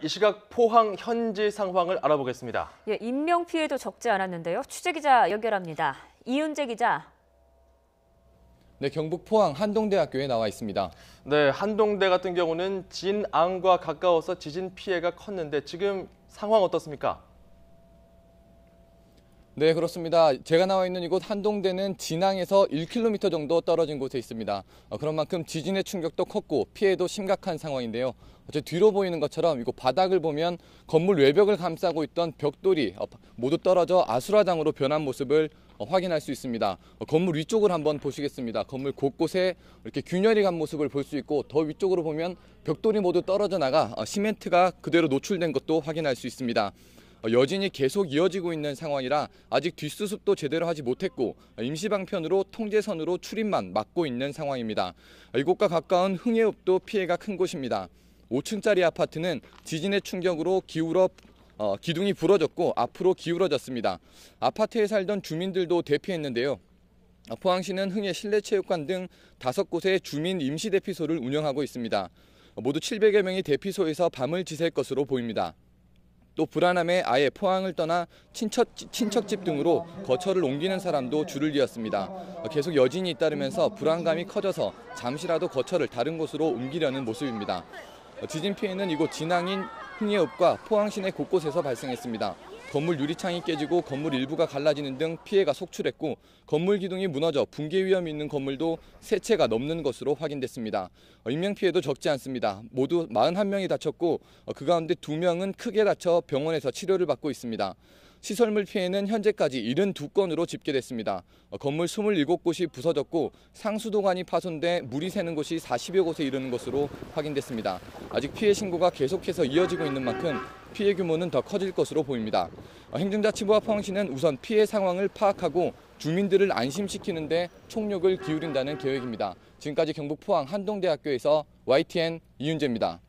이 시각 포항 현지 상황을 알아보겠습니다. 예, 인명 피해도 적지 않았는데요. 취재 기자 연결합니다. 이윤재 기자. 네, 경북 포항 한동대학교에 나와 있습니다. 네, 한동대 같은 경우는 진앙과 가까워서 지진 피해가 컸는데 지금 상황 어떻습니까? 네, 그렇습니다. 제가 나와 있는 이곳 한동대는 진앙에서 1km 정도 떨어진 곳에 있습니다. 그런 만큼 지진의 충격도 컸고 피해도 심각한 상황인데요. 저 뒤로 보이는 것처럼 이곳 바닥을 보면 건물 외벽을 감싸고 있던 벽돌이 모두 떨어져 아수라장으로 변한 모습을 확인할 수 있습니다. 건물 위쪽을 한번 보시겠습니다. 건물 곳곳에 이렇게 균열이 간 모습을 볼 수 있고 더 위쪽으로 보면 벽돌이 모두 떨어져 나가 시멘트가 그대로 노출된 것도 확인할 수 있습니다. 여진이 계속 이어지고 있는 상황이라 아직 뒷수습도 제대로 하지 못했고 임시방편으로 통제선으로 출입만 막고 있는 상황입니다. 이곳과 가까운 흥해읍도 피해가 큰 곳입니다. 5층짜리 아파트는 지진의 충격으로 기둥이 부러졌고 앞으로 기울어졌습니다. 아파트에 살던 주민들도 대피했는데요. 포항시는 흥해 실내체육관 등 5곳의 주민 임시대피소를 운영하고 있습니다. 모두 700여 명이 대피소에서 밤을 지샐 것으로 보입니다. 또 불안함에 아예 포항을 떠나 친척집 등으로 거처를 옮기는 사람도 줄을 이었습니다. 계속 여진이 잇따르면서 불안감이 커져서 잠시라도 거처를 다른 곳으로 옮기려는 모습입니다. 지진 피해는 이곳 진앙인 흥해읍과 포항 시내 곳곳에서 발생했습니다. 건물 유리창이 깨지고 건물 일부가 갈라지는 등 피해가 속출했고 건물 기둥이 무너져 붕괴 위험이 있는 건물도 3채가 넘는 것으로 확인됐습니다. 인명피해도 적지 않습니다. 모두 41명이 다쳤고 그 가운데 2명은 크게 다쳐 병원에서 치료를 받고 있습니다. 시설물 피해는 현재까지 72건으로 집계됐습니다. 건물 27곳이 부서졌고 상수도관이 파손돼 물이 새는 곳이 40여 곳에 이르는 것으로 확인됐습니다. 아직 피해 신고가 계속해서 이어지고 있는 만큼 피해 규모는 더 커질 것으로 보입니다. 행정자치부와 포항시는 우선 피해 상황을 파악하고 주민들을 안심시키는 데 총력을 기울인다는 계획입니다. 지금까지 경북 포항 한동대학교에서 YTN 이윤재입니다.